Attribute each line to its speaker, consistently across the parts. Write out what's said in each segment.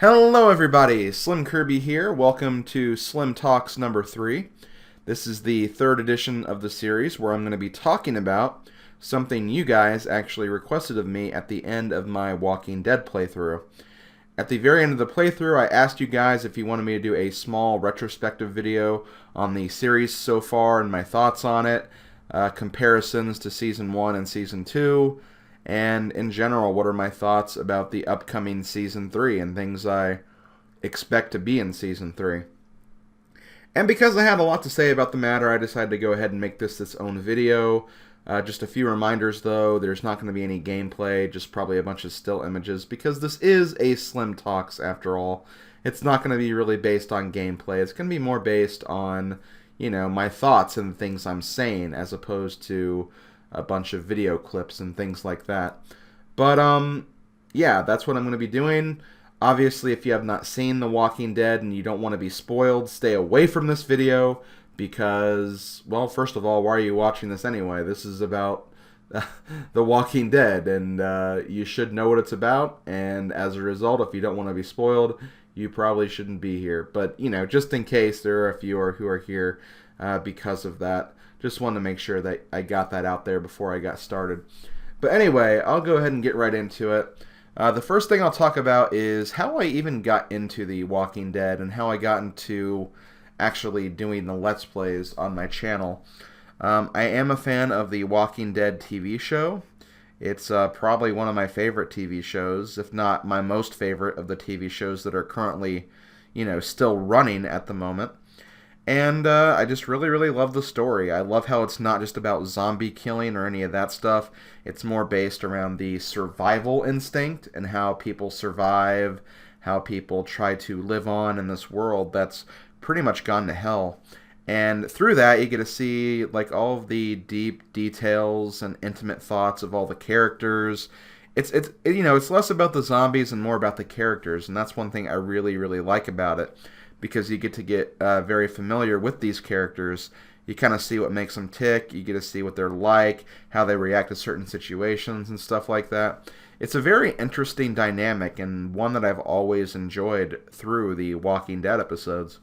Speaker 1: Hello everybody, SlimKirby here. Welcome to Slim Talks number 3. This is the third edition of the series where I'm going to be talking about something you guys actually requested of me at the end of my Walking Dead playthrough. At the very end of the playthrough, I asked you guys if you wanted me to do a small retrospective video on the series so far and my thoughts on it, comparisons to Season 1 and Season 2, and in general, what are my thoughts about the upcoming Season 3 and things I expect to be in Season 3. And because I had a lot to say about the matter, I decided to go ahead and make this its own video. Just a few reminders though, there's not going to be any gameplay, just probably a bunch of still images, because this is a Slim Talks after all. It's not going to be really based on gameplay, it's going to be more based on, my thoughts and things I'm saying, as opposed to a bunch of video clips and things like that. But, yeah, that's what I'm going to be doing. Obviously, if you have not seen The Walking Dead and you don't want to be spoiled, stay away from this video because, well, first of all, why are you watching this anyway? This is about The Walking Dead, and you should know what it's about, and as a result, if you don't want to be spoiled, you probably shouldn't be here. But, just in case there are a few who are here because of that, just wanted to make sure that I got that out there before I got started. But anyway, I'll go ahead and get right into it. The first thing I'll talk about is how I even got into The Walking Dead and how I got into actually doing the Let's Plays on my channel. I am a fan of The Walking Dead TV show. It's probably one of my favorite TV shows, if not my most favorite of the TV shows that are currently, still running at the moment. And I just really love the story. I love how it's not just about zombie killing or any of that stuff. It's more based around the survival instinct and how people survive, how people try to live on in this world that's pretty much gone to hell. And through that, you get to see like all of the deep details and intimate thoughts of all the characters. It's less about the zombies and more about the characters, and that's one thing I really like about it. Because you get very familiar with these characters. You kind of see what makes them tick. You get to see what they're like, how they react to certain situations and stuff like that. It's a very interesting dynamic and one that I've always enjoyed through the Walking Dead episodes.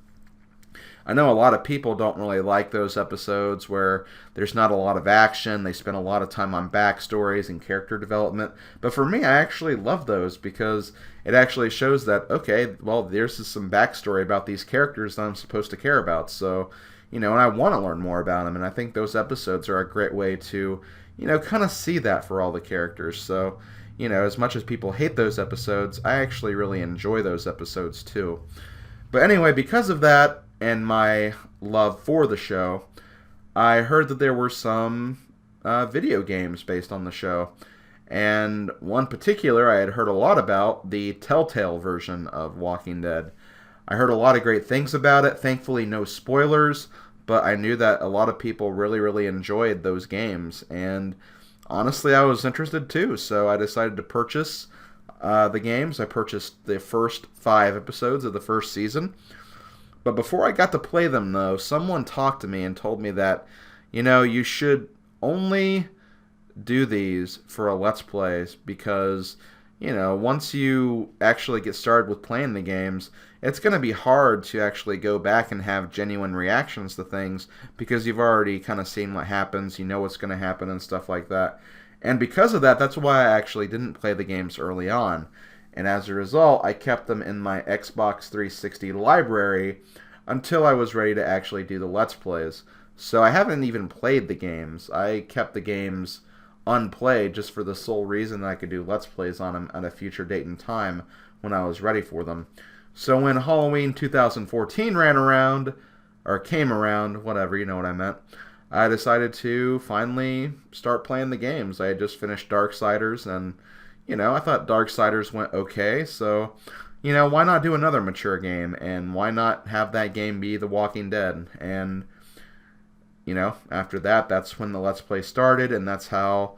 Speaker 1: I know a lot of people don't really like those episodes where there's not a lot of action. They spend a lot of time on backstories and character development. But for me, I actually love those because it actually shows that, okay, well, there's some backstory about these characters that I'm supposed to care about. So, and I want to learn more about them. And I think those episodes are a great way to, kind of see that for all the characters. So, as much as people hate those episodes, I actually really enjoy those episodes too. But anyway, because of that, and my love for the show, I heard that there were some video games based on the show. And one particular I had heard a lot about, the Telltale version of Walking Dead. I heard a lot of great things about it. Thankfully, no spoilers, but I knew that a lot of people really enjoyed those games. And honestly, I was interested too, so I decided to purchase the games. I purchased the first 5 episodes of the first season. But before I got to play them, though, someone talked to me and told me that, you should only do these for a Let's Plays because, once you actually get started with playing the games, it's going to be hard to actually go back and have genuine reactions to things because you've already kind of seen what happens, you know what's going to happen and stuff like that. And because of that, that's why I actually didn't play the games early on. And as a result, I kept them in my Xbox 360 library until I was ready to actually do the Let's Plays. So I haven't even played the games. I kept the games unplayed just for the sole reason that I could do Let's Plays on them at a future date and time when I was ready for them. So when Halloween 2014 ran around, or came around, whatever, you know what I meant, I decided to finally start playing the games. I had just finished Darksiders, and I thought Darksiders went okay, so, why not do another mature game, and why not have that game be The Walking Dead? And, after that, that's when the Let's Play started, and that's how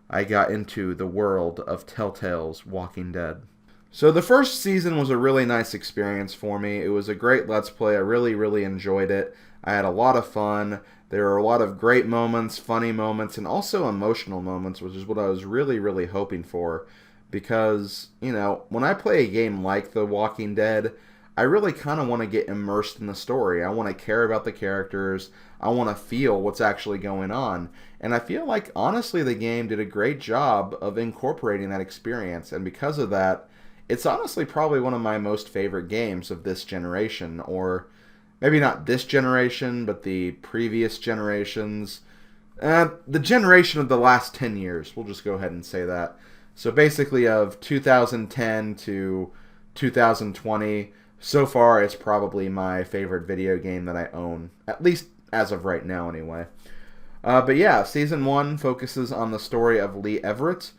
Speaker 1: I got into the world of Telltale's Walking Dead. So the first season was a really nice experience for me. It was a great Let's Play. I really enjoyed it. I had a lot of fun. There were a lot of great moments, funny moments, and also emotional moments, which is what I was really hoping for. because, when I play a game like The Walking Dead, I really kind of want to get immersed in the story. I want to care about the characters. I want to feel what's actually going on. And I feel like, honestly, the game did a great job of incorporating that experience. And because of that, it's honestly probably one of my most favorite games of this generation. Or maybe not this generation, but the previous generations. The generation of the last 10 years. We'll just go ahead and say that. So basically of 2010 to 2020, so far it's probably my favorite video game that I own. At least as of right now, anyway. But yeah, Season 1 focuses on the story of Lee Everett.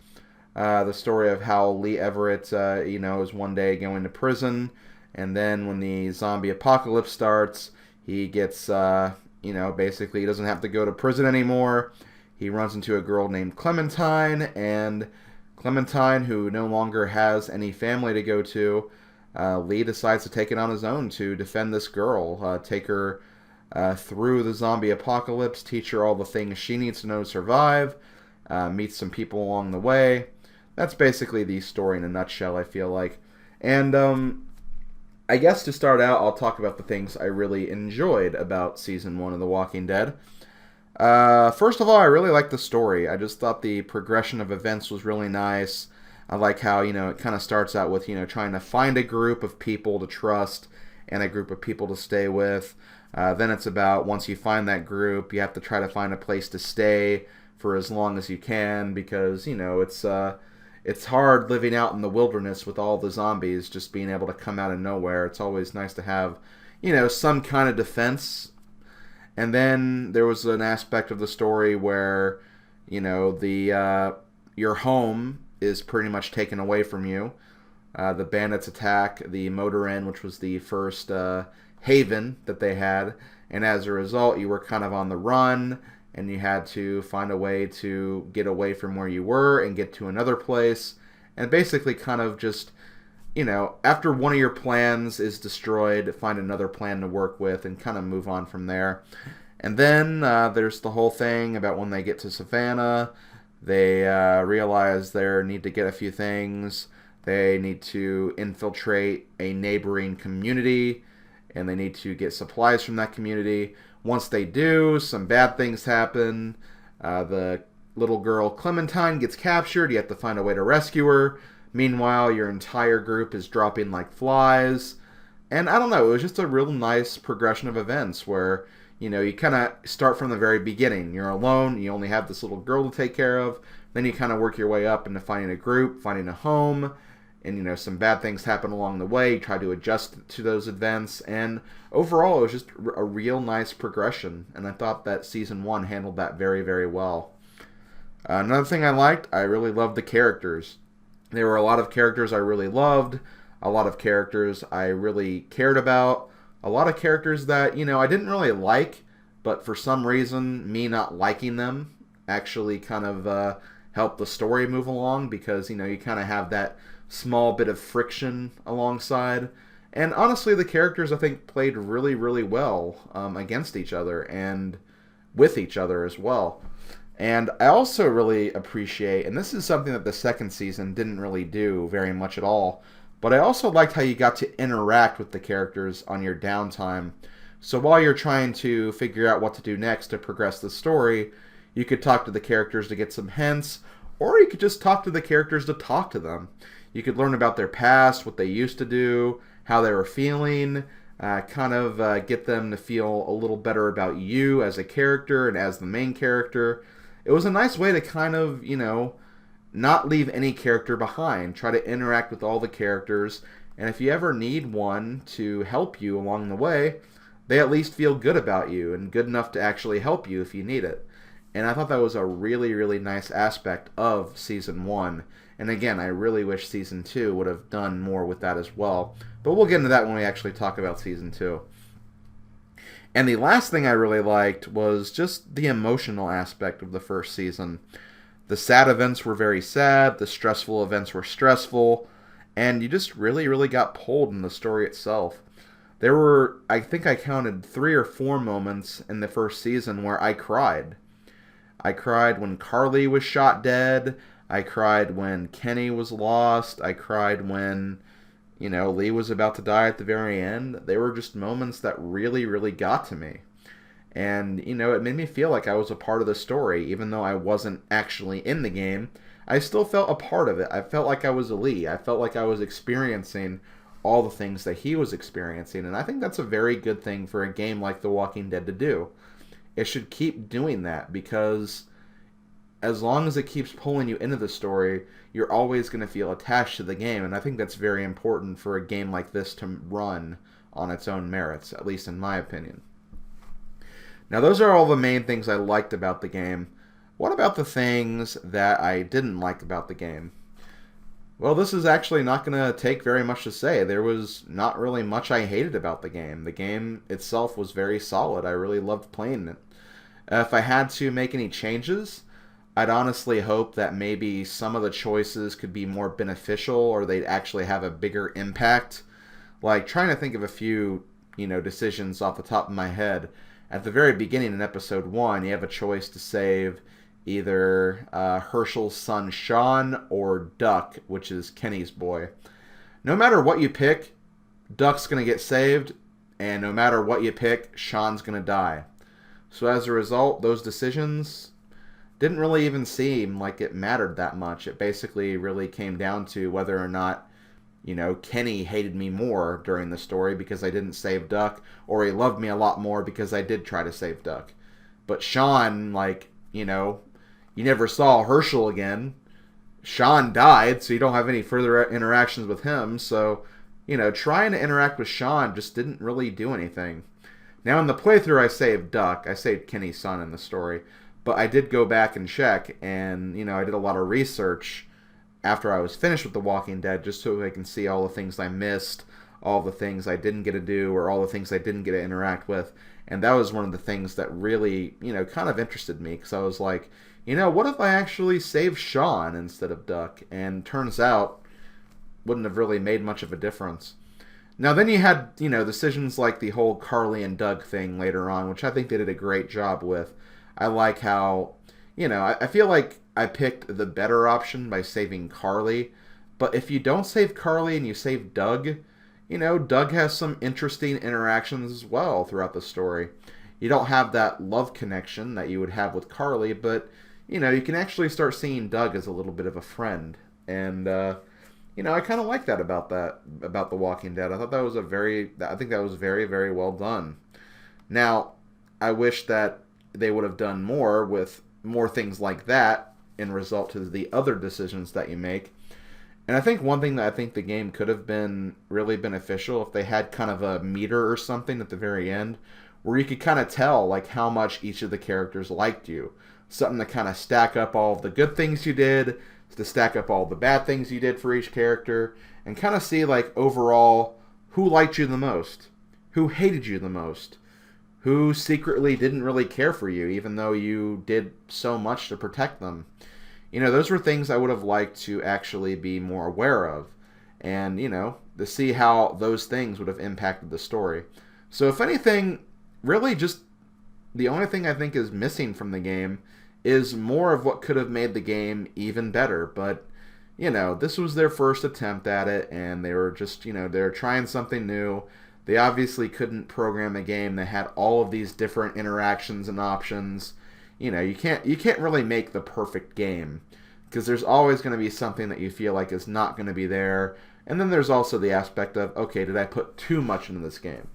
Speaker 1: The story of how Lee Everett, is one day going to prison. And then when the zombie apocalypse starts, he gets, basically he doesn't have to go to prison anymore. He runs into a girl named Clementine, and Clementine, who no longer has any family to go to, Lee decides to take it on his own to defend this girl, take her through the zombie apocalypse, teach her all the things she needs to know to survive, meet some people along the way. That's basically the story in a nutshell, I feel like. And I guess to start out, I'll talk about the things I really enjoyed about Season 1 of The Walking Dead. First of all, I really liked the story. I just thought the progression of events was really nice. I like how, it kind of starts out with, trying to find a group of people to trust and a group of people to stay with. Then it's about, once you find that group, you have to try to find a place to stay for as long as you can because, it's hard living out in the wilderness with all the zombies just being able to come out of nowhere. It's always nice to have, some kind of defense. And then there was an aspect of the story where, your home is pretty much taken away from you. The bandits attack the Motor Inn, which was the first haven that they had. And as a result, you were kind of on the run, and you had to find a way to get away from where you were and get to another place. And basically kind of just, after one of your plans is destroyed, find another plan to work with and kind of move on from there. And then there's the whole thing about when they get to Savannah, they realize they need to get a few things. They need to infiltrate a neighboring community, and they need to get supplies from that community. Once they do, some bad things happen. The little girl Clementine gets captured. You have to find a way to rescue her. Meanwhile, your entire group is dropping like flies. And I don't know, it was just a real nice progression of events where, you kind of start from the very beginning. You're alone. You only have this little girl to take care of. Then you kind of work your way up into finding a group, finding a home. And, some bad things happen along the way. You try to adjust to those events. And overall, it was just a real nice progression. And I thought that Season 1 handled that very, very well. Another thing I liked, I really loved the characters. There were a lot of characters I really loved. A lot of characters I really cared about. A lot of characters that, I didn't really like. But for some reason, me not liking them actually kind of helped the story move along. Because, you kind of have that small bit of friction alongside. And honestly, the characters I think played really, really well against each other and with each other as well. And I also really appreciate, and this is something that the second season didn't really do very much at all, but I also liked how you got to interact with the characters on your downtime. So while you're trying to figure out what to do next to progress the story, you could talk to the characters to get some hints, or you could just talk to the characters to talk to them. You could learn about their past, what they used to do, how they were feeling, get them to feel a little better about you as a character and as the main character. It was a nice way to kind of, not leave any character behind. Try to interact with all the characters, and if you ever need one to help you along the way, they at least feel good about you and good enough to actually help you if you need it. And I thought that was a really, really nice aspect of Season 1. And again, I really wish Season 2 would have done more with that as well. But we'll get into that when we actually talk about Season 2. And the last thing I really liked was just the emotional aspect of the first season. The sad events were very sad, the stressful events were stressful, and you just really, really got pulled in the story itself. There were, I think I counted 3 or 4 moments in the first season where I cried. I cried when Carly was shot dead. I cried when Kenny was lost. I cried when, Lee was about to die at the very end. They were just moments that really, really got to me. And, it made me feel like I was a part of the story, even though I wasn't actually in the game. I still felt a part of it. I felt like I was a Lee. I felt like I was experiencing all the things that he was experiencing. And I think that's a very good thing for a game like The Walking Dead to do. It should keep doing that because as long as it keeps pulling you into the story, you're always going to feel attached to the game. And I think that's very important for a game like this to run on its own merits, at least in my opinion. Now, those are all the main things I liked about the game. What about the things that I didn't like about the game? Well, this is actually not going to take very much to say. There was not really much I hated about the game. The game itself was very solid. I really loved playing it. If I had to make any changes, I'd honestly hope that maybe some of the choices could be more beneficial or they'd actually have a bigger impact. Like, trying to think of a few, decisions off the top of my head. At the very beginning in episode 1, you have a choice to save either Herschel's son Sean or Duck, which is Kenny's boy. No matter what you pick, Duck's going to get saved, and no matter what you pick, Sean's going to die. So as a result, those decisions didn't really even seem like it mattered that much. It basically really came down to whether or not Kenny hated me more during the story because I didn't save Duck, or he loved me a lot more because I did try to save Duck. But Sean, you never saw Herschel again. Sean died, so you don't have any further interactions with him. So, trying to interact with Sean just didn't really do anything. Now, in the playthrough, I saved Duck. I saved Kenny's son in the story. But I did go back and check, and, I did a lot of research after I was finished with The Walking Dead, just so I can see all the things I missed, all the things I didn't get to do, or all the things I didn't get to interact with. And that was one of the things that really, kind of interested me, because I was like, what if I actually saved Sean instead of Duck? And turns out, wouldn't have really made much of a difference. Now, then you had, decisions like the whole Carly and Doug thing later on, which I think they did a great job with. I like how, I feel like I picked the better option by saving Carly. But if you don't save Carly and you save Doug, Doug has some interesting interactions as well throughout the story. You don't have that love connection that you would have with Carly, but, you can actually start seeing Doug as a little bit of a friend. And, I kind of like that about The Walking Dead. I think that was very, very well done. Now, I wish that they would have done more with more things like that in result to the other decisions that you make. And I think one thing that I think the game could have been really beneficial if they had kind of a meter or something at the very end where you could kind of tell how much each of the characters liked you. Something to kind of stack up all of the good things you did, to stack up all the bad things you did for each character, and kind of see overall who liked you the most, who hated you the most, who secretly didn't really care for you even though you did so much to protect them. Those were things I would have liked to actually be more aware of, and, to see how those things would have impacted the story. So if anything, really just the only thing I think is missing from the game is more of what could have made the game even better. But, this was their first attempt at it, and they were just, they're trying something new. They obviously couldn't program a game that had all of these different interactions and options. You can't really make the perfect game, because there's always going to be something that you feel like is not going to be there. And then there's also the aspect of, okay, did I put too much into this game?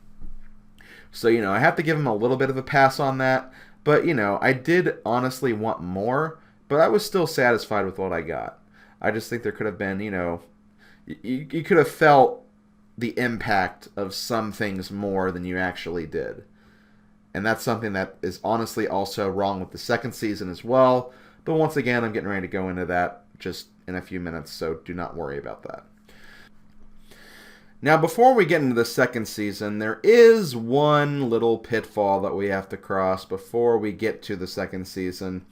Speaker 1: So, I have to give them a little bit of a pass on that. But, I did honestly want more, but I was still satisfied with what I got. I just think there could have been, you could have felt the impact of some things more than you actually did. And that's something that is honestly also wrong with the second season as well. But once again, I'm getting ready to go into that just in a few minutes, so do not worry about that. Now, before we get into the second season, there is one little pitfall that we have to cross before we get to the second season,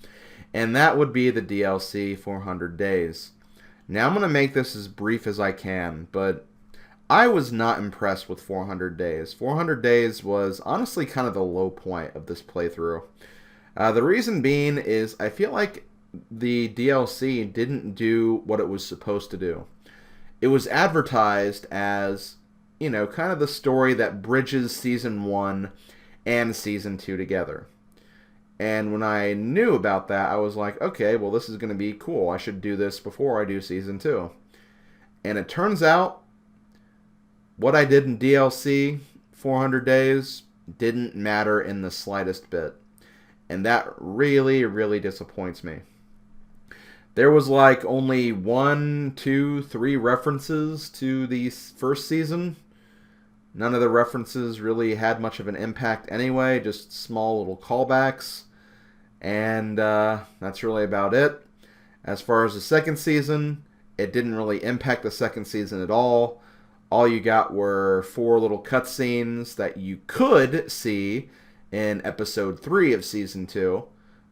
Speaker 1: and that would be the DLC 400 Days. Now, I'm going to make this as brief as I can, but I was not impressed with 400 Days. 400 Days was honestly kind of the low point of this playthrough. The reason being is I feel like the DLC didn't do what it was supposed to do. It was advertised as, kind of the story that bridges season 1 and season 2 together. And when I knew about that, I was like, okay, well, this is going to be cool. I should do this before I do season 2. And it turns out what I did in DLC, 400 Days, didn't matter in the slightest bit. And that really, really disappoints me. There was like only 1, 2, 3 references to the first season. None of the references really had much of an impact anyway, just small little callbacks. And that's really about it. As far as the second season, it didn't really impact the second season at all. All you got were 4 little cutscenes that you could see in episode 3 of season 2.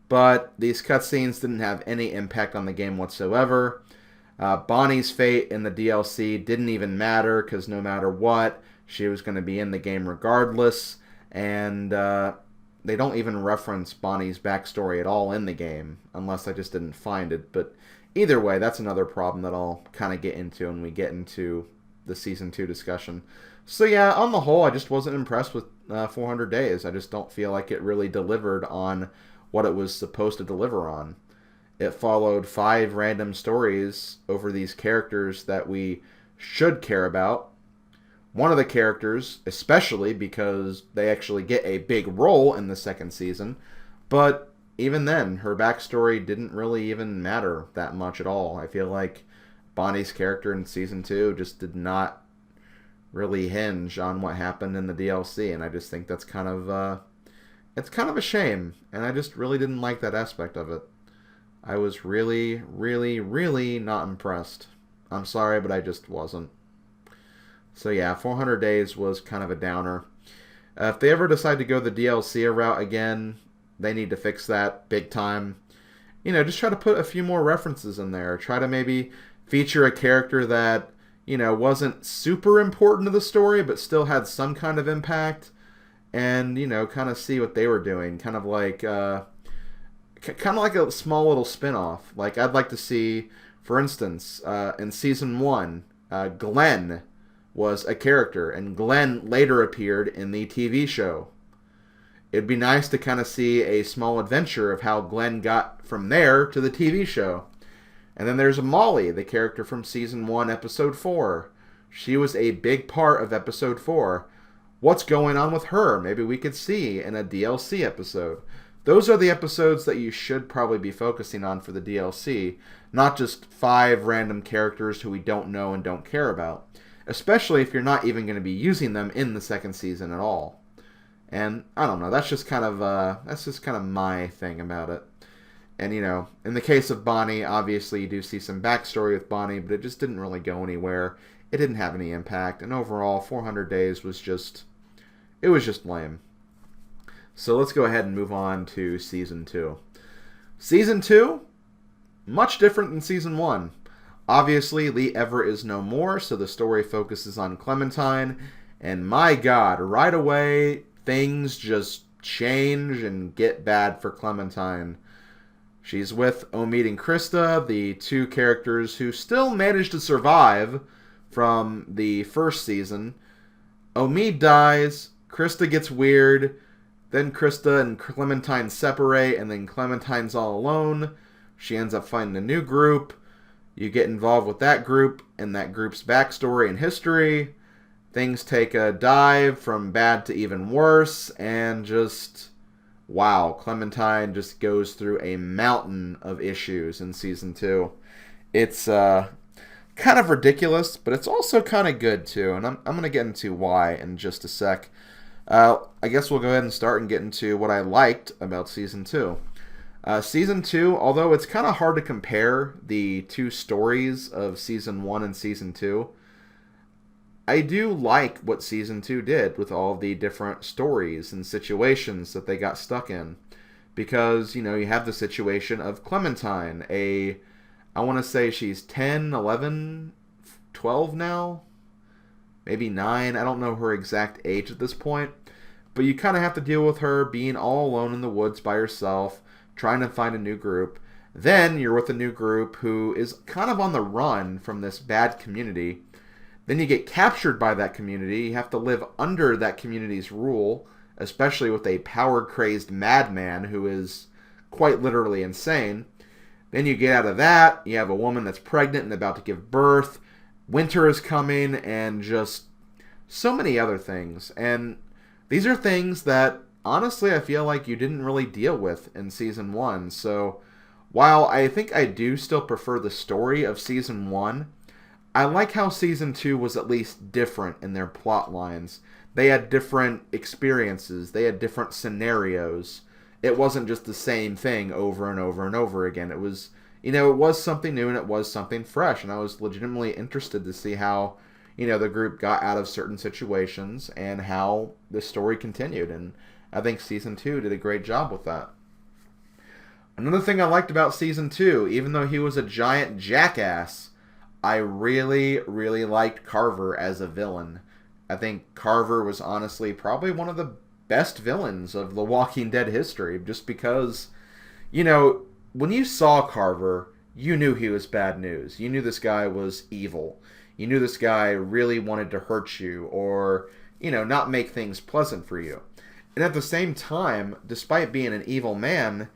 Speaker 1: But these cutscenes didn't have any impact on the game whatsoever. Bonnie's fate in the DLC didn't even matter, because no matter what, she was going to be in the game regardless. And they don't even reference Bonnie's backstory at all in the game, unless I just didn't find it. But either way, that's another problem that I'll kind of get into when we get into the Season 2 discussion. So yeah, on the whole, I just wasn't impressed with 400 Days. I just don't feel like it really delivered on what it was supposed to deliver on. It followed 5 random stories over these characters that we should care about. One of the characters, especially because they actually get a big role in the second season, but even then, her backstory didn't really even matter that much at all. I feel like Bonnie's character in season 2 just did not really hinge on what happened in the DLC, and I just think that's kind of it's kind of a shame, and I just really didn't like that aspect of it. I was really, really, really not impressed. I'm sorry, but I just wasn't. So yeah, 400 Days was kind of a downer. If they ever decide to go the DLC route again, they need to fix that big time. Just try to put a few more references in there. Try to maybe feature a character that, wasn't super important to the story, but still had some kind of impact. And, kind of see what they were doing. Kind of like a small little spin-off. Like, I'd like to see, for instance, in Season 1, Glenn was a character, and Glenn later appeared in the TV show. It'd be nice to kind of see a small adventure of how Glenn got from there to the TV show. And then there's Molly, the character from Season 1, Episode 4. She was a big part of Episode 4. What's going on with her? Maybe we could see in a DLC episode. Those are the episodes that you should probably be focusing on for the DLC, not just 5 random characters who we don't know and don't care about. Especially if you're not even going to be using them in the second season at all. And I don't know, that's just kind of my thing about it. And in the case of Bonnie, obviously you do see some backstory with Bonnie, but it just didn't really go anywhere. It didn't have any impact, and overall 400 Days was just lame. So let's go ahead and move on to Season 2. Season 2, much different than Season 1. Obviously, Lee Everett is no more, so the story focuses on Clementine. And my God, right away, things just change and get bad for Clementine. She's with Omid and Krista, the 2 characters who still managed to survive from the first season. Omid dies, Krista gets weird, then Krista and Clementine separate, and then Clementine's all alone. She ends up finding a new group. You get involved with that group and that group's backstory and history. Things take a dive from bad to even worse, and just, wow, Clementine just goes through a mountain of issues in Season 2. It's kind of ridiculous, but it's also kind of good too, and I'm going to get into why in just a sec. I guess we'll go ahead and start and get into what I liked about Season 2. Season 2, although it's kind of hard to compare the 2 stories of Season 1 and Season 2, I do like what Season 2 did with all the different stories and situations that they got stuck in. Because, you have the situation of Clementine, I want to say she's 10, 11, 12 now? Maybe 9, I don't know her exact age at this point. But you kind of have to deal with her being all alone in the woods by herself, trying to find a new group. Then you're with a new group who is kind of on the run from this bad community. Then you get captured by that community. You have to live under that community's rule, especially with a power-crazed madman who is quite literally insane. Then you get out of that. You have a woman that's pregnant and about to give birth. Winter is coming, and just so many other things. And these are things that, honestly, I feel like you didn't really deal with in Season 1. So, while I think I do still prefer the story of Season 1, I like how Season 2 was at least different in their plot lines. They had different experiences. They had different scenarios. It wasn't just the same thing over and over and over again. It was, it was something new and it was something fresh. And I was legitimately interested to see how, the group got out of certain situations and how the story continued. And I think Season 2 did a great job with that. Another thing I liked about Season 2, even though he was a giant jackass, I really, really liked Carver as a villain. I think Carver was honestly probably one of the best villains of The Walking Dead history, just because, when you saw Carver, you knew he was bad news. You knew this guy was evil. You knew this guy really wanted to hurt you or, not make things pleasant for you. And at the same time, despite being an evil man,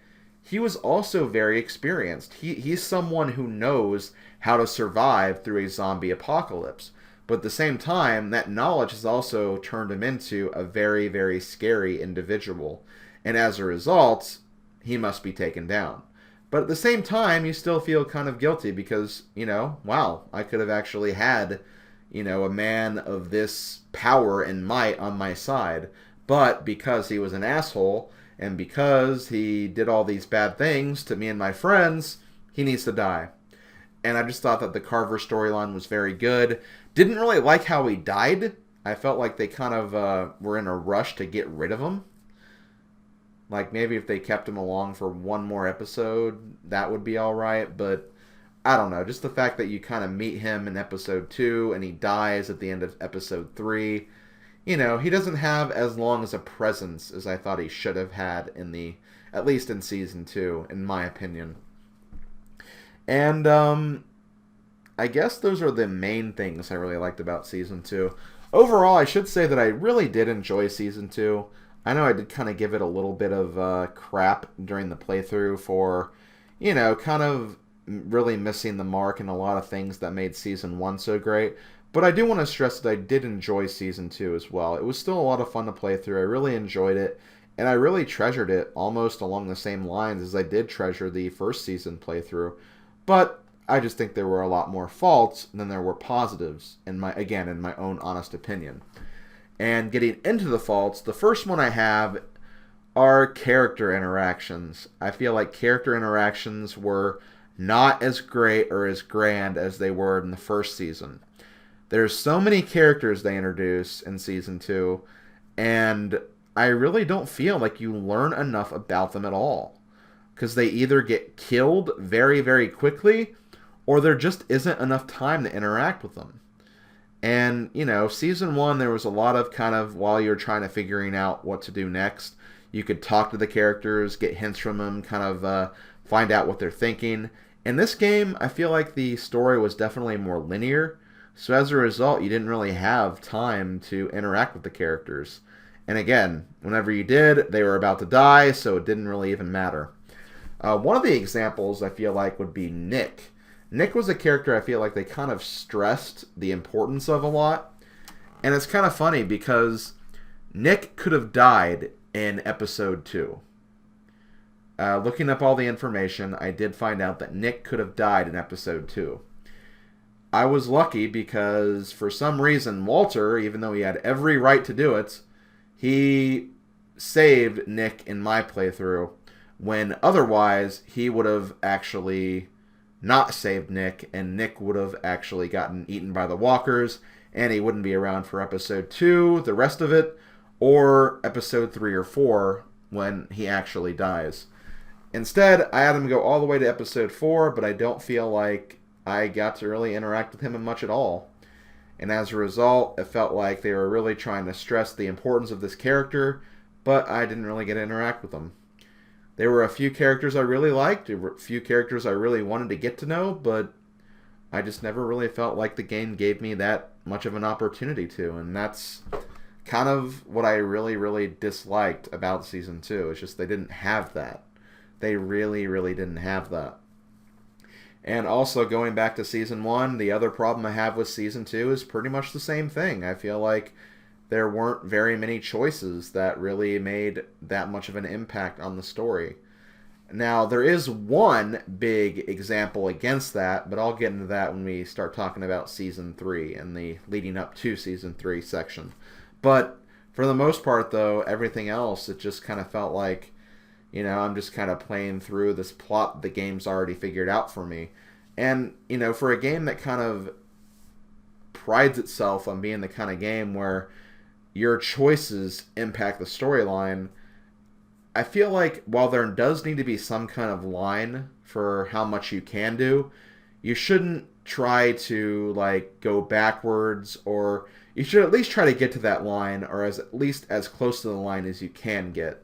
Speaker 1: he was also very experienced. He's someone who knows how to survive through a zombie apocalypse. But at the same time, that knowledge has also turned him into a very, very scary individual. And as a result, he must be taken down. But at the same time, you still feel kind of guilty because, wow, I could have actually had, a man of this power and might on my side. But because he was an asshole, and because he did all these bad things to me and my friends, he needs to die. And I just thought that the Carver storyline was very good. Didn't really like how he died. I felt like they kind of were in a rush to get rid of him. Like maybe if they kept him along for one more episode, that would be alright. But I don't know. Just the fact that you kind of meet him in episode 2 and he dies at the end of episode 3. He doesn't have as long as a presence as I thought he should have had at least in Season 2, in my opinion. And, I guess those are the main things I really liked about Season 2. Overall, I should say that I really did enjoy Season 2. I know I did kind of give it a little bit of crap during the playthrough for, kind of really missing the mark in a lot of things that made Season 1 so great. But I do want to stress that I did enjoy Season 2 as well. It was still a lot of fun to play through. I really enjoyed it. And I really treasured it almost along the same lines as I did treasure the first season playthrough. But I just think there were a lot more faults than there were positives, in my own honest opinion. And getting into the faults, the first one I have are character interactions. I feel like character interactions were not as great or as grand as they were in the first season. There's so many characters they introduce in Season 2, and I really don't feel like you learn enough about them at all. Because they either get killed very, very quickly, or there just isn't enough time to interact with them. And, Season 1, there was a lot of kind of, while you're trying to figuring out what to do next, you could talk to the characters, get hints from them, kind of find out what they're thinking. In this game, I feel like the story was definitely more linear. So as a result, you didn't really have time to interact with the characters. And again, whenever you did, they were about to die, so it didn't really even matter. One of the examples I feel like would be Nick. Nick was a character I feel like they kind of stressed the importance of a lot. And it's kind of funny because Nick could have died in episode 2. Looking up all the information, I did find out that Nick could have died in episode 2. I was lucky because for some reason Walter, even though he had every right to do it, he saved Nick in my playthrough when otherwise he would have actually not saved Nick and Nick would have actually gotten eaten by the walkers and he wouldn't be around for episode 2, the rest of it, or episode 3 or 4 when he actually dies. Instead, I had him go all the way to episode 4, but I don't feel like I got to really interact with him much at all. And as a result, it felt like they were really trying to stress the importance of this character, but I didn't really get to interact with him. There were a few characters I really liked, there were a few characters I really wanted to get to know, but I just never really felt like the game gave me that much of an opportunity to, and that's kind of what I really, really disliked about Season 2. It's just they didn't have that. They really, really didn't have that. And also, going back to Season 1, the other problem I have with Season 2 is pretty much the same thing. I feel like there weren't very many choices that really made that much of an impact on the story. Now, there is one big example against that, but I'll get into that when we start talking about Season 3 and the leading up to Season 3 section. But for the most part, though, everything else, it just kind of felt like, I'm just kind of playing through this plot the game's already figured out for me. And, for a game that kind of prides itself on being the kind of game where your choices impact the storyline, I feel like while there does need to be some kind of line for how much you can do, you shouldn't try to go backwards, or you should at least try to get to that line, or at least as close to the line as you can get.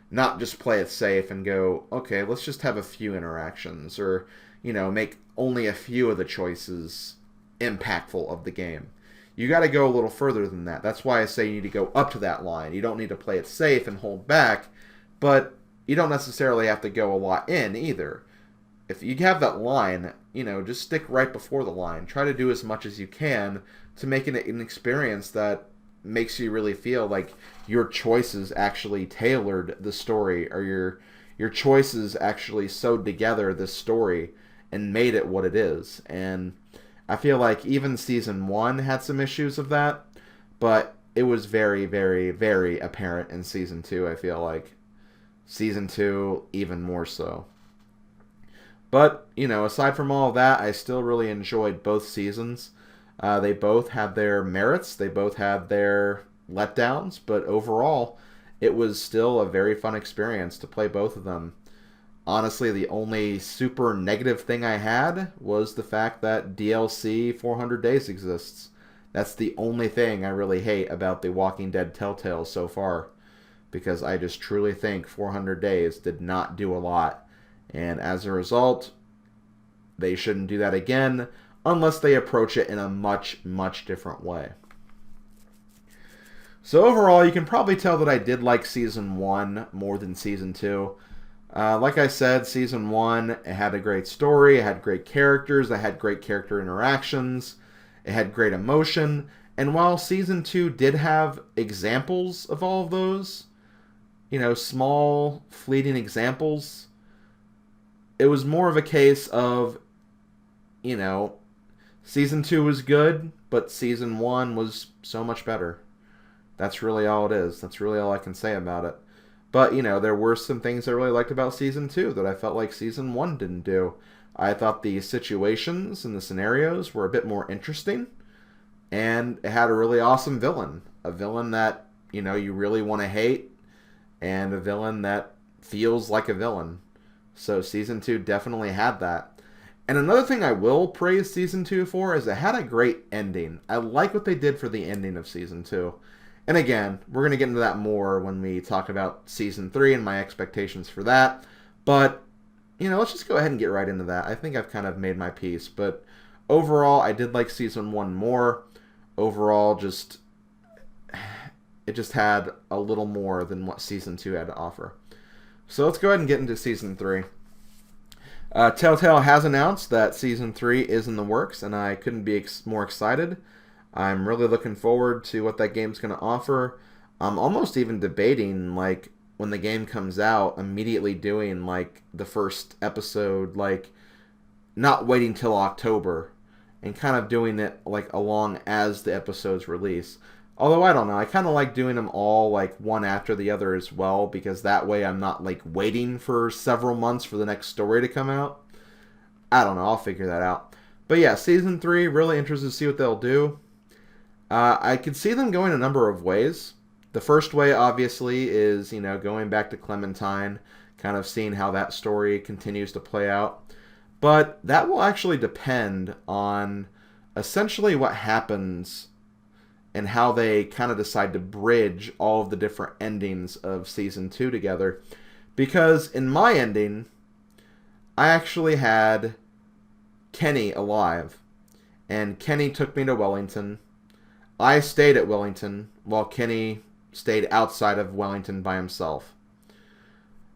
Speaker 1: Not just play it safe and go, okay, let's just have a few interactions, or make only a few of the choices impactful of the game. You got to go a little further than that. That's why I say you need to go up to that line. You don't need to play it safe and hold back, but you don't necessarily have to go a lot in either. If you have that line, just stick right before the line. Try to do as much as you can to make it an experience that makes you really feel like your choices actually tailored the story, or your choices actually sewed together this story and made it what it is. And I feel like even Season 1 had some issues of that, but it was very, very, very apparent in Season 2, I feel like. Season 2, even more so. But, aside from all of that, I still really enjoyed both seasons. They both had their merits, they both had their letdowns, but overall, it was still a very fun experience to play both of them. Honestly, the only super negative thing I had was the fact that DLC 400 Days exists. That's the only thing I really hate about the Walking Dead Telltale so far, because I just truly think 400 Days did not do a lot, and as a result, they shouldn't do that again unless they approach it in a much, much different way. So overall, you can probably tell that I did like Season 1 more than Season 2. Like I said, Season 1, it had a great story, it had great characters, it had great character interactions, it had great emotion, and while Season 2 did have examples of all of those, small, fleeting examples, it was more of a case of, Season 2 was good, but Season 1 was so much better. That's really all it is. That's really all I can say about it. But, there were some things I really liked about Season 2 that I felt like Season 1 didn't do. I thought the situations and the scenarios were a bit more interesting, and it had a really awesome villain. A villain that, you really want to hate, and a villain that feels like a villain. So Season 2 definitely had that. And another thing I will praise Season 2 for is it had a great ending. I like what they did for the ending of Season 2. And again, we're going to get into that more when we talk about Season 3 and my expectations for that. But, let's just go ahead and get right into that. I think I've kind of made my piece. But overall, I did like Season 1 more. Overall, it just had a little more than what Season 2 had to offer. So let's go ahead and get into Season 3. Telltale has announced that Season 3 is in the works, and I couldn't be more excited. I'm really looking forward to what that game's going to offer. I'm almost even debating, when the game comes out, immediately doing, the first episode, not waiting till October, and kind of doing it, along as the episodes release. Although, I don't know, I kind of like doing them all, one after the other as well, because that way I'm not, waiting for several months for the next story to come out. I don't know, I'll figure that out. But yeah, Season 3, really interested to see what they'll do. I could see them going a number of ways. The first way, obviously, is, going back to Clementine, kind of seeing how that story continues to play out. But that will actually depend on essentially what happens and how they kind of decide to bridge all of the different endings of Season 2 together. Because in my ending, I actually had Kenny alive. And Kenny took me to Wellington. I stayed at Wellington while Kenny stayed outside of Wellington by himself.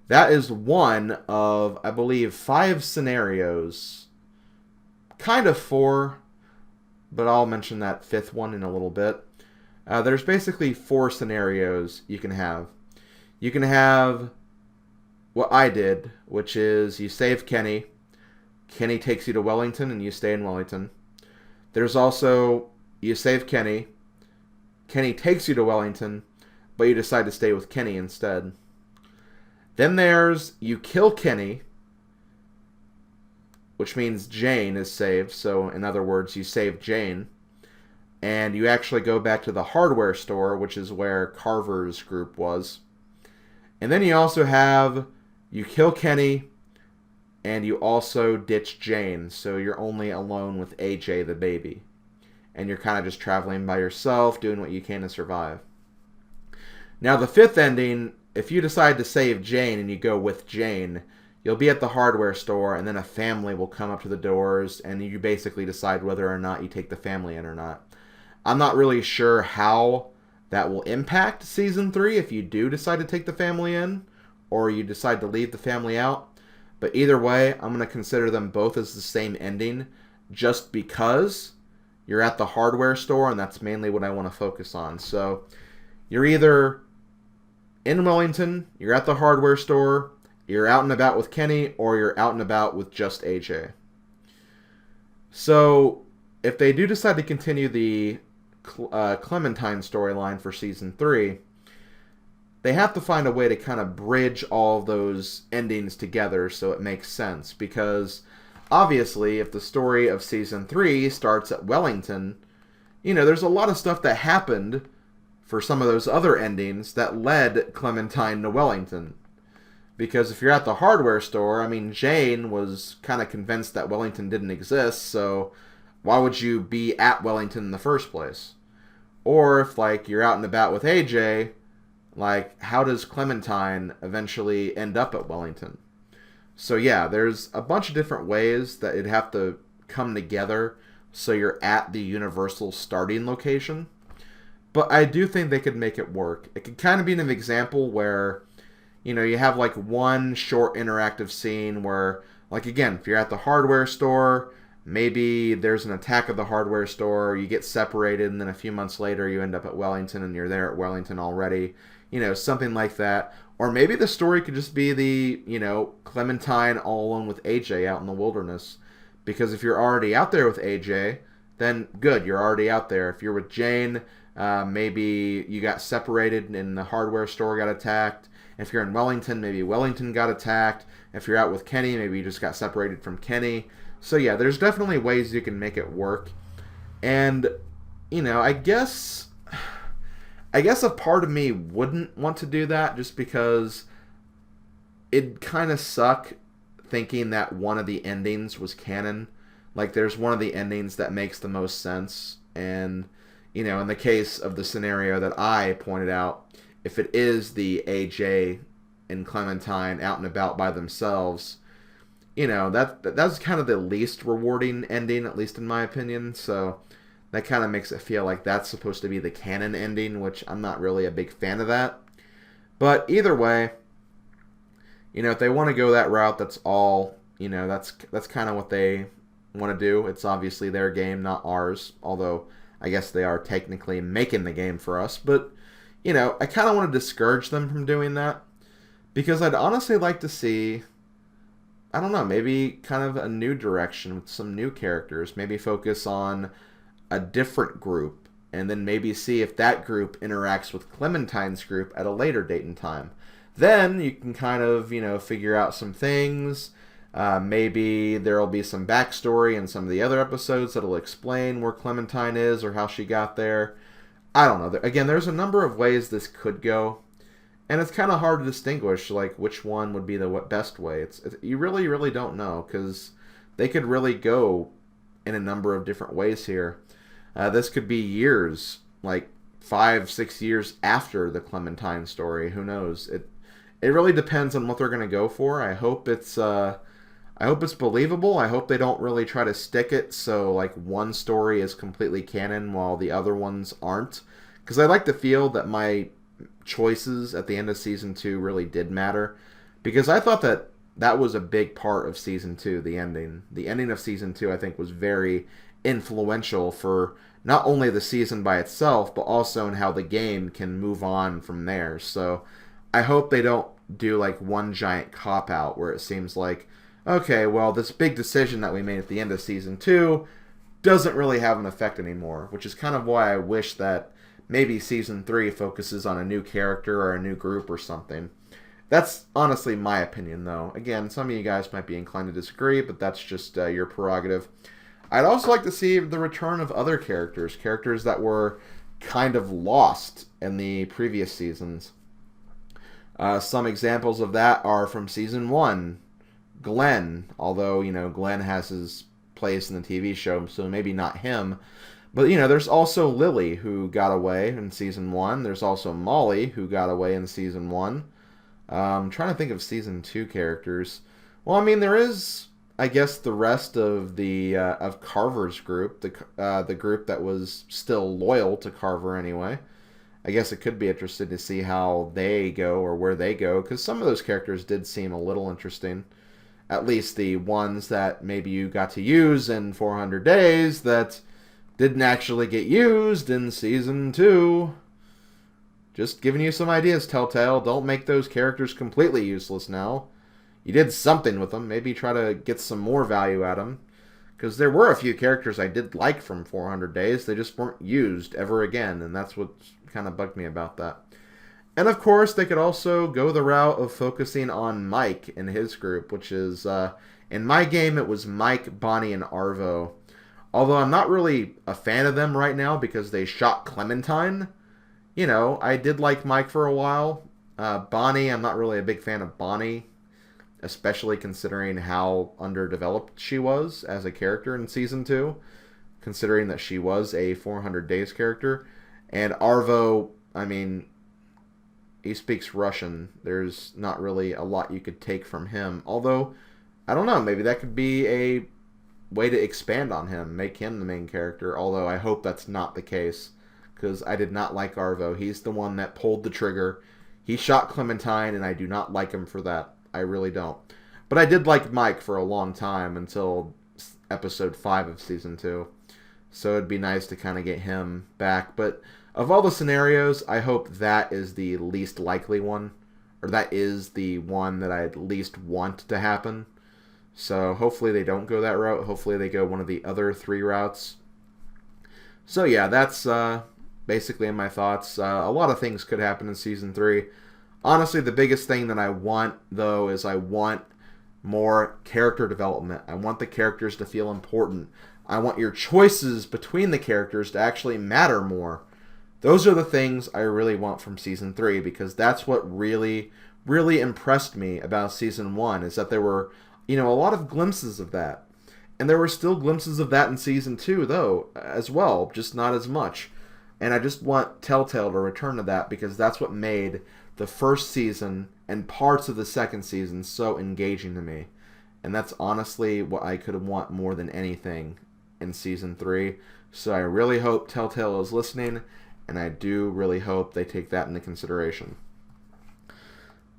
Speaker 1: That is one of, I believe, 5 scenarios. Kind of 4, but I'll mention that 5th one in a little bit. There's basically 4 scenarios you can have. You can have what I did, which is you save Kenny. Kenny takes you to Wellington and you stay in Wellington. There's also you save Kenny. Kenny takes you to Wellington, but you decide to stay with Kenny instead. Then there's you kill Kenny, which means Jane is saved. So in other words, you save Jane. And you actually go back to the hardware store, which is where Carver's group was. And then you also have you kill Kenny, and you also ditch Jane. So you're only alone with AJ the baby. And you're kind of just traveling by yourself, doing what you can to survive. Now the 5th ending, if you decide to save Jane and you go with Jane, you'll be at the hardware store and then a family will come up to the doors and you basically decide whether or not you take the family in or not. I'm not really sure how that will impact Season 3 if you do decide to take the family in or you decide to leave the family out. But either way, I'm going to consider them both as the same ending just because you're at the hardware store and that's mainly what I want to focus on. So you're either in Wellington, you're at the hardware store, you're out and about with Kenny, or you're out and about with just AJ. So if they do decide to continue the Clementine storyline for Season 3, they have to find a way to kind of bridge all those endings together so it makes sense. Because obviously, if the story of Season 3 starts at Wellington, there's a lot of stuff that happened for some of those other endings that led Clementine to Wellington. Because if you're at the hardware store, Jane was kind of convinced that Wellington didn't exist, so why would you be at Wellington in the first place? Or if, you're out and about with AJ, how does Clementine eventually end up at Wellington? So yeah, there's a bunch of different ways that it'd have to come together so you're at the universal starting location. But I do think they could make it work. It could kind of be an example where, you have one short interactive scene where, again, if you're at the hardware store, maybe there's an attack of the hardware store, you get separated, and then a few months later you end up at Wellington and you're there at Wellington already. Something like that. Or maybe the story could just be the, Clementine all alone with AJ out in the wilderness. Because if you're already out there with AJ, then good, you're already out there. If you're with Jane, maybe you got separated and the hardware store got attacked. If you're in Wellington, maybe Wellington got attacked. If you're out with Kenny, maybe you just got separated from Kenny. So yeah, there's definitely ways you can make it work. And, I guess a part of me wouldn't want to do that just because it'd kind of suck thinking that one of the endings was canon. There's one of the endings that makes the most sense. And, in the case of the scenario that I pointed out, if it is the AJ and Clementine out and about by themselves, that's kind of the least rewarding ending, at least in my opinion. So that kind of makes it feel like that's supposed to be the canon ending, which I'm not really a big fan of that. But either way, if they want to go that route, that's all, that's kind of what they want to do. It's obviously their game, not ours, although I guess they are technically making the game for us. But, I kind of want to discourage them from doing that because I'd honestly like to see, I don't know, maybe kind of a new direction with some new characters, maybe focus on a different group, and then maybe see if that group interacts with Clementine's group at a later date and time. Then you can kind of, figure out some things. Maybe there'll be some backstory in some of the other episodes that'll explain where Clementine is or how she got there. I don't know. Again, there's a number of ways this could go, and it's kind of hard to distinguish which one would be the best way. You really, really don't know because they could really go in a number of different ways here. This could be years, 5-6 years after the Clementine story. Who knows? it really depends on what they're going to go for. I hope it's believable. I hope they don't really try to stick it so like one story is completely canon while the other ones aren't. Because I like to feel that my choices at the end of season 2 really did matter. Because I thought that that was a big part of season 2, the ending. The ending of season 2, I think, was very influential for not only the season by itself, but also in how the game can move on from there. So I hope they don't do like one giant cop-out where it seems like, okay, well, this big decision that we made at the end of season 2 doesn't really have an effect anymore, which is kind of why I wish that maybe season 3 focuses on a new character or a new group or something. That's honestly my opinion, though. Again, some of you guys might be inclined to disagree, but that's just your prerogative. I'd also like to see the return of other characters that were kind of lost in the previous seasons. Some examples of that are from season 1. Glenn, although, Glenn has his place in the TV show, so maybe not him. But, there's also Lily, who got away in season 1. There's also Molly, who got away in season 1. I'm trying to think of season 2 characters. Well, there is, I guess, the rest of the of Carver's group, the group that was still loyal to Carver anyway. I guess it could be interesting to see how they go or where they go, because some of those characters did seem a little interesting. At least the ones that maybe you got to use in 400 Days that didn't actually get used in season 2. Just giving you some ideas, Telltale. Don't make those characters completely useless now. You did something with them. Maybe try to get some more value out of them. Because there were a few characters I did like from 400 Days. They just weren't used ever again. And that's what kind of bugged me about that. And of course, they could also go the route of focusing on Mike and his group. Which is, in my game, it was Mike, Bonnie, and Arvo. Although I'm not really a fan of them right now because they shot Clementine. I did like Mike for a while. Bonnie, I'm not really a big fan of Bonnie, especially considering how underdeveloped she was as a character in Season 2, considering that she was a 400 Days character. And Arvo, he speaks Russian. There's not really a lot you could take from him. Although, I don't know, maybe that could be a way to expand on him, make him the main character, although I hope that's not the case. Because I did not like Arvo. He's the one that pulled the trigger. He shot Clementine, and I do not like him for that. I really don't. But I did like Mike for a long time until episode 5 of season 2. So it'd be nice to kind of get him back. But of all the scenarios, I hope that is the least likely one. Or that is the one that I'd least want to happen. So hopefully they don't go that route. Hopefully they go one of the other 3 routes. So yeah, that's basically in my thoughts. A lot of things could happen in season 3. Honestly, the biggest thing that I want, though, is I want more character development. I want the characters to feel important. I want your choices between the characters to actually matter more. Those are the things I really want from season 3, because that's what really, really impressed me about season 1, is that there were, a lot of glimpses of that. And there were still glimpses of that in season 2, though, as well, just not as much. And I just want Telltale to return to that, because that's what made the first season and parts of the second season so engaging to me. And that's honestly what I could want more than anything in season 3. So I really hope Telltale is listening, and I do really hope they take that into consideration.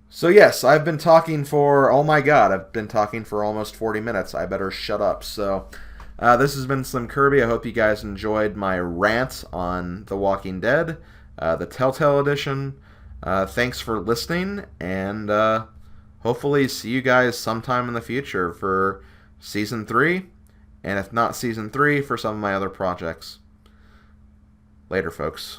Speaker 1: So yes, I've been talking for, oh my god, I've been talking for almost 40 minutes. I better shut up. So this has been SlimKirby. I hope you guys enjoyed my rant on The Walking Dead, the Telltale edition. Thanks for listening, and hopefully see you guys sometime in the future for Season 3, and if not Season 3, for some of my other projects. Later, folks.